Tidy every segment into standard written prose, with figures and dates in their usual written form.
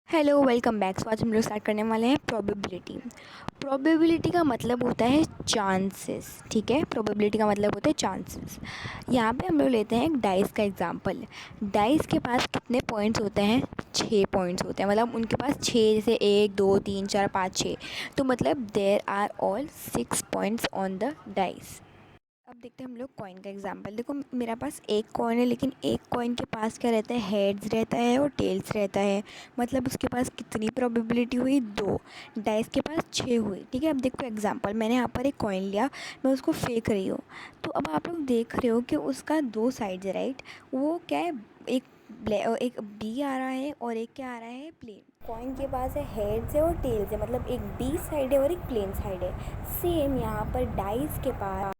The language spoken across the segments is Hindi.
Hello welcome back. सो आज हम लोग स्टार्ट करने वाले हैं प्रोबेबिलिटी। प्रोबेबिलिटी का मतलब होता है चांसेस। ठीक है, प्रोबेबिलिटी का मतलब होता है चांसेस। यहाँ पे हम लोग लेते हैं एक डाइस का एग्जांपल। डाइस के पास कितने पॉइंट्स होते हैं? 6 पॉइंट्स होते हैं। मतलब उनके पास 6, जैसे 1 2 3 4 5 6, तो मतलब there are all 6 points on the dice. अब देखते हैं हम लोग कॉइन का एग्जांपल। देखो मेरा पास एक कॉइन है, लेकिन एक कॉइन के पास क्या रहता है? हेड्स रहता है और टेल्स रहता है। मतलब उसके पास कितनी प्रोबेबिलिटी हुई? 2। डाइस के पास 6 हुई। ठीक है, अब देखो एग्जांपल, मैंने यहाँ पर एक कॉइन लिया, मैं उसको फेंक रही हूँ। तो अब आप लोग देख रहे हो कि उसका 2 साइड्स है, राइट? वो क्या है? एक बी आ रहा है और एक क्या आ रहा है? प्लेन। कॉइन के पास है हेड्स है और टेल्स है, मतलब एक बी साइड है और एक प्लेन साइड है। सेम यहाँ पर डाइस के पास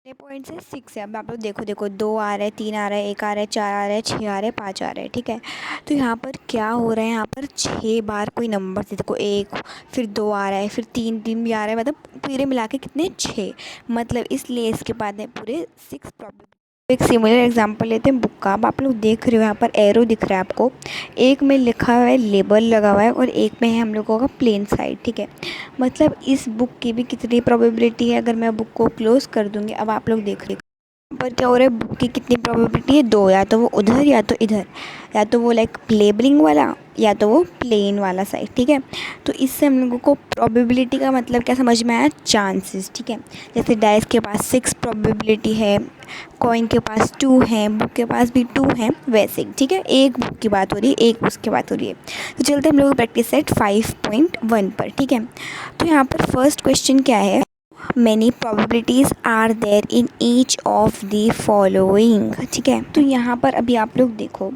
कितने पॉइंट्स है? 6 है। अब आप लोग देखो देखो, 2 आ रहा है, 3 आ रहा है, 1 आ रहा है, 4 आ रहा है, 6 आ रहा है, 5 आ रहा है। ठीक है, तो यहाँ पर क्या हो रहा है? यहाँ पर 6 बार कोई नंबर से, देखो 1, फिर 2 आ रहा है, फिर 3 3 भी आ रहा है, मतलब पूरे मिला के कितने? 6। मतलब इसलिए इसके बाद है पूरे 6 प्रॉब्लम। एक सिमिलर एग्जांपल लेते हैं बुक का। अब आप लोग देख रहे हो यहाँ पर एरो दिख रहा है आपको। एक में लिखा हुआ है, लेबल लगा हुआ है, और एक में है हम लोगों का प्लेन साइड। ठीक है, मतलब इस बुक की भी कितनी प्रोबेबिलिटी है? अगर मैं बुक को क्लोज कर दूंगी, अब आप लोग देख रहे हो पर क्या हो रहा है? बुक की कितनी प्रोबेबिलिटी है? 2। या तो वो उधर या तो इधर, या तो वो लाइक लेबलिंग वाला या तो वो प्लेन वाला साइड। ठीक है, तो इससे हम लोगों को प्रोबेबिलिटी का मतलब क्या समझ में आया? चांसेस। ठीक है, जैसे डाइस के पास 6 प्रोबेबिलिटी है, कॉइन के पास 2 है, बुक के पास भी 2 है, वैसे। ठीक है, एक बुक की बात हो रही है, एक उसकी बात हो रही है। तो चलते हम लोग प्रैक्टिस सेट 5.1 पर। ठीक है, तो यहाँ पर फर्स्ट क्वेश्चन क्या है? Many probabilities are there in each of the following. ठीक है, तो यहाँ पर अभी आप लोग देखो,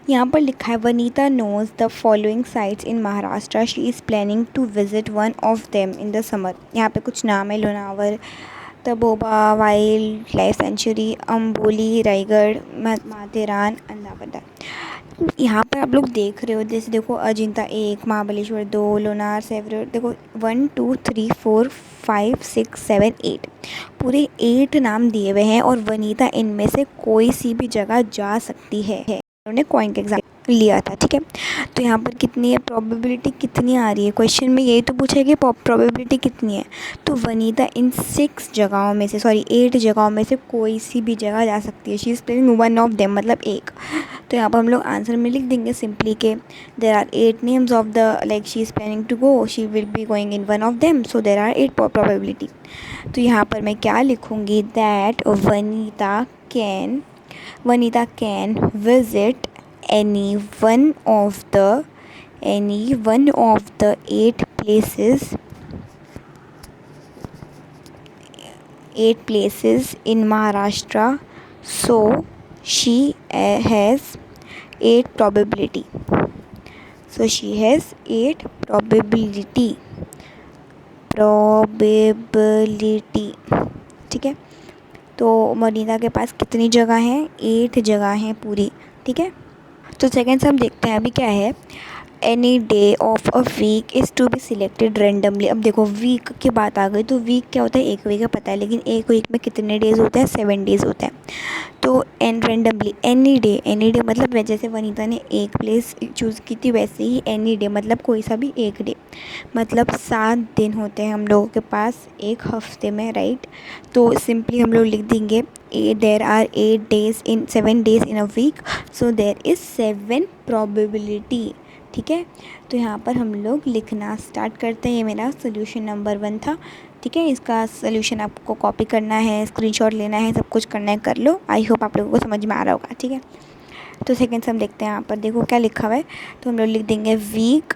यहाँ पर लिखा है Vanita knows the following sites in Maharashtra, she is planning to visit one of them in the summer. यहाँ पे कुछ नाम है: Lonavala, Tadoba wild life sanctuary, Amboli, Raigad, Matheran, अंदावदा। यहाँ पर आप लोग देख रहे हो, जैसे देखो अजिंता 1, महाबलेश्वर 2, लोनार सेवरर, देखो 1 2 3 4 5 6 7 8, पूरे 8 नाम दिए हुए हैं, और वनीता इनमें से कोई सी भी जगह जा सकती है। उन्होंने कॉइन का एग्जाम लिया था। ठीक है, तो यहाँ पर कितनी है प्रोबेबिलिटी? कितनी आ रही है? क्वेश्चन में यही तो पूछा है कि प्रोबेबिलिटी कितनी है। तो वनीता इन 6 जगहों में से, सॉरी 8 जगहों में से कोई सी भी जगह जा सकती है। She is playing one of them, मतलब एक। तो यहाँ पर हम लोग आंसर में लिख देंगे सिंपली के there are 8 names of the, like she is planning to go, she will be going in one of them, so there are 8 probability. तो यहाँ पर मैं क्या लिखूँगी? That Vanita can visit any one of the eight places in Maharashtra, so she has 8 probability. So she has 8 probability. ठीक है, तो मनीता के पास कितनी जगह हैं? 8 जगह हैं पूरी। ठीक है, तो सेकेंड से हम देखते हैं अभी क्या है। Any day of a week is to be selected randomly. अब देखो वीक की बात आ गई, तो वीक क्या होता है? एक वीक का पता है, लेकिन एक वीक में कितने डेज़ होते हैं? 7 डेज़ होते हैं। तो रेंडमली एनी डे मतलब जैसे वनीता ने एक प्लेस चूज़ की थी, वैसे ही एनी डे मतलब कोई सा भी एक डे, मतलब 7 दिन होते हैं हम लोगों के पास एक हफ्ते में, राइट? तो सिंपली हम लोग लिख देंगे there are 8 days in 7 days in a week, so there is 7 probability. ठीक है, तो यहाँ पर हम लोग लिखना स्टार्ट करते हैं। ये मेरा सोल्यूशन नंबर 1 था। ठीक है, इसका सोल्यूशन आपको कॉपी करना है, स्क्रीनशॉट लेना है, सब कुछ करना है, कर लो। आई होप आप लोगों को समझ में आ रहा होगा। ठीक है, तो सेकेंड से हम देखते हैं। यहाँ पर देखो क्या लिखा हुआ है, तो हम लोग लिख देंगे वीक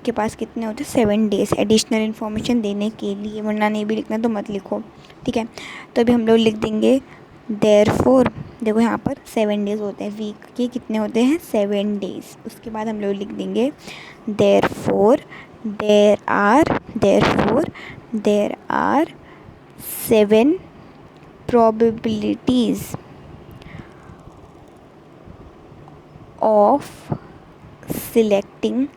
के पास कितने होते हैं? 7 डेज़, एडिशनल इन्फॉर्मेशन देने के लिए, वरना नहीं भी लिखना तो मत लिखो। ठीक है, तो अभी हम लोग लिख देंगे देयरफॉर। देखो यहाँ पर 7 डेज़ होते हैं, वीक के कितने होते हैं? 7 डेज़। उसके बाद हम लोग लिख देंगे therefore there are 7 probabilities of selecting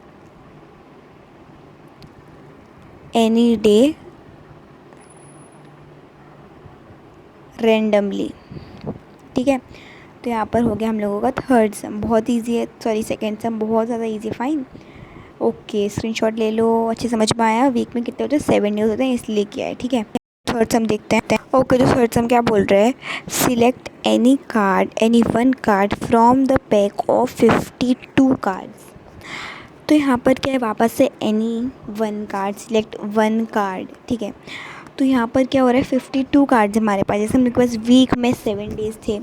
any day randomly। ठीक है, तो यहाँ पर हो गया हम लोगों का थर्ड सम। बहुत इजी है, सॉरी सेकेंड सम बहुत ज़्यादा इजी, फाइन। ओके, स्क्रीनशॉट ले लो, अच्छे समझ में आया। वीक में कितने होते हैं, 7 डेज होते हैं, इसलिए किया है, ठीक है। थर्ड सम देखते हैं। ओके, तो थर्ड सम क्या बोल रहे हैं, select any card, any one card from the pack of 52 cards. तो यहाँ पर क्या है, वापस से any one card, select one card, ठीक है। तो यहाँ पर क्या हो रहा है, 52 कार्ड्स हमारे पास। जैसे हम लोग के पास वीक में 7 डेज़ थे,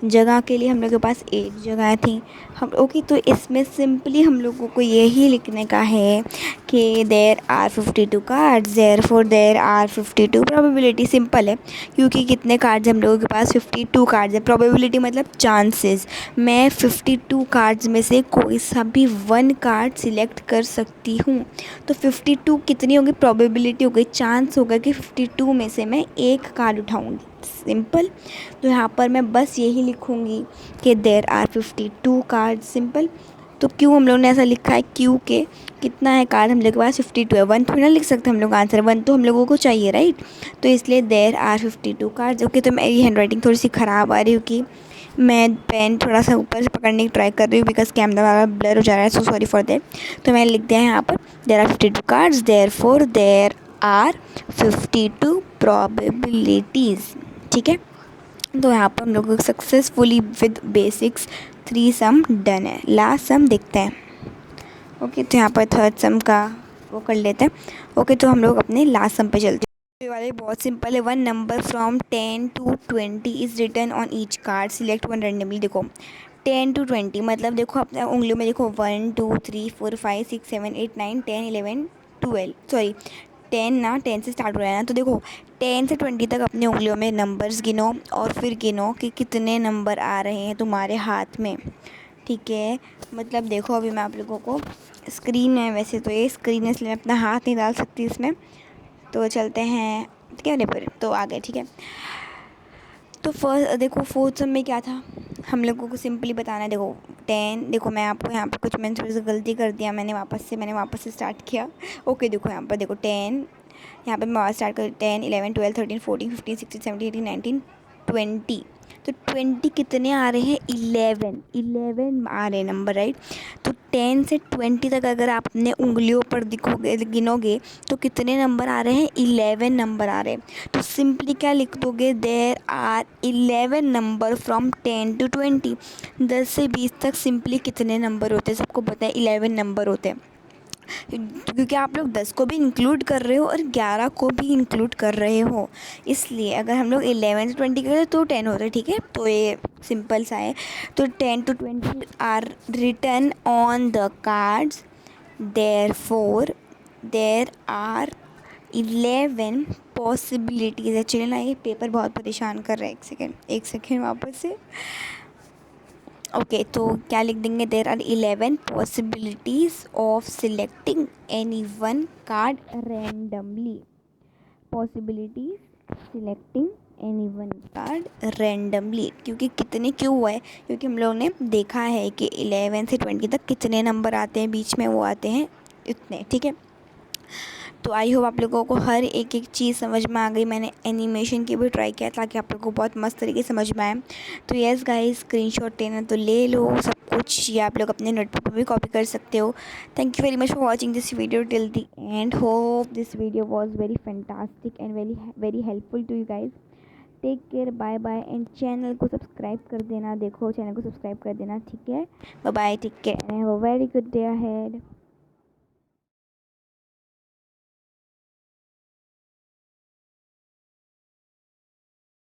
जगह के लिए हम लोग के पास 8 जगह थी। हम ओके, तो इसमें सिंपली हम लोगों को यही लिखने का है कि there are 52 cards, therefore there are 52 probability. Simple है, क्योंकि कितने कार्ड्स हम लोगों के पास, 52 कार्ड्स है। प्रोबेबिलिटी मतलब चांसेस। मैं 52 कार्ड्स में से कोई सा भी वन कार्ड सिलेक्ट कर सकती हूँ। तो 52 कितनी होगी, प्रोबेबिलिटी हो गई, चांस होगा कि 52 में से मैं एक कार्ड उठाऊँगी। सिंपल। तो यहाँ पर मैं बस यही लिखूँगी कि देयर आर 52 कार्ड। सिंपल। तो क्यों हम लोग ने ऐसा लिखा है, क्यों के कितना है कार्ड हम लोग के पास, 52 है। वन थोड़ी ना लिख सकते हम लोग आंसर, वन तो हम लोगों को चाहिए, राइट। तो इसलिए देयर आर 52 कार्ड्स। ओके, तो मेरी हैंडराइटिंग थोड़ी सी ख़राब आ रही है, क्योंकि मैं पेन थोड़ा सा ऊपर से पकड़ने की ट्राई कर रही हूँ, बिकॉज कैमरा वाला ब्लर हो जा रहा है, सो सॉरी फॉर दैट। तो मैंने लिख दिया है यहाँ पर there are 52 cards, therefore there are 52 probabilities, ठीक है। तो यहाँ पर हम लोग successfully with basics 3 sum done है। लास्ट सम देखते हैं। ओके, तो यहाँ पर थर्ड सम का वो कर लेते हैं। ओके, तो हम लोग अपने लास्ट सम पे चलते हैं। ये वाले बहुत सिंपल है। One number from 10 to 20 is written on each card, select one randomly. देखो 10 to 20 मतलब देखो अपने उंगलियों में देखो 1 2 3 4 5 6 7 8 9 10 11 12, सॉरी 10 ना, 10 से स्टार्ट हो रहा है ना। तो देखो 10 से 20 तक अपनी उंगलियों में नंबर्स गिनो और फिर गिनो कि कितने नंबर आ रहे हैं तुम्हारे हाथ में, ठीक है। मतलब देखो अभी मैं आप लोगों को, स्क्रीन है वैसे तो, ये स्क्रीन है इसलिए मैं अपना हाथ नहीं डाल सकती इसमें। तो चलते हैं कैमरे पर, तो आ गए, ठीक है। तो फर्स्ट देखो फोर्थ सम में क्या था, हम लोगों को सिंपली बताना है। देखो 10, देखो मैं आपको यहाँ पर कुछ, मैंने थोड़ी सी गलती कर दिया, मैंने वापस से स्टार्ट किया। ओके, देखो यहाँ पर देखो 10, यहाँ पे मैं स्टार्ट कर 10 11 12 13 14 15 16 17 18 19 20। तो 20 कितने आ रहे हैं, 11 आ रहे हैं नंबर, राइट। तो 10 से 20 तक अगर आप अपने उंगलियों पर दिखोगे, गिनोगे, तो कितने नंबर आ रहे हैं, 11 नंबर आ रहे हैं। तो सिंपली क्या लिख दोगे, there are 11 number from 10 to 20। 10 से 20 तक सिंपली कितने नंबर होते हैं, सबको पता है 11 नंबर होते हैं, क्योंकि आप लोग 10 को भी इंक्लूड कर रहे हो और 11 को भी इंक्लूड कर रहे हो। इसलिए अगर हम लोग 11 से 20 करें तो 10 होता है, ठीक है। तो ये सिंपल सा है। तो 10 to 20 are written on the cards, therefore there are 11 possibilities. Actually ना ये पेपर बहुत परेशान कर रहा है, एक सेकेंड वापस से। ओके, तो क्या लिख देंगे, there are 11 possibilities of selecting any one card randomly. Possibilities selecting any one card randomly, क्योंकि कितने क्यों हुआ है, क्योंकि हम लोगों ने देखा है कि 11 से 20 तक कितने नंबर आते हैं, बीच में वो आते हैं इतने, ठीक है। तो आई होप आप लोगों को हर एक एक चीज़ समझ में आ गई। मैंने एनिमेशन की भी ट्राई किया ताकि आप लोगों को बहुत मस्त तरीके से समझ में आए। तो यस गाइस, स्क्रीनशॉट लेना तो ले लो सब कुछ, या आप लोग अपने नोटबुक पर भी कॉपी कर सकते हो। Thank you very much for watching this video till the end. Hope this video was very fantastic and very very helpful to you guys. Take care, bye bye, and channel को सब्सक्राइब कर देना। देखो चैनल को सब्सक्राइब कर देना, ठीक है। Bye bye, take care, have a very good day ahead.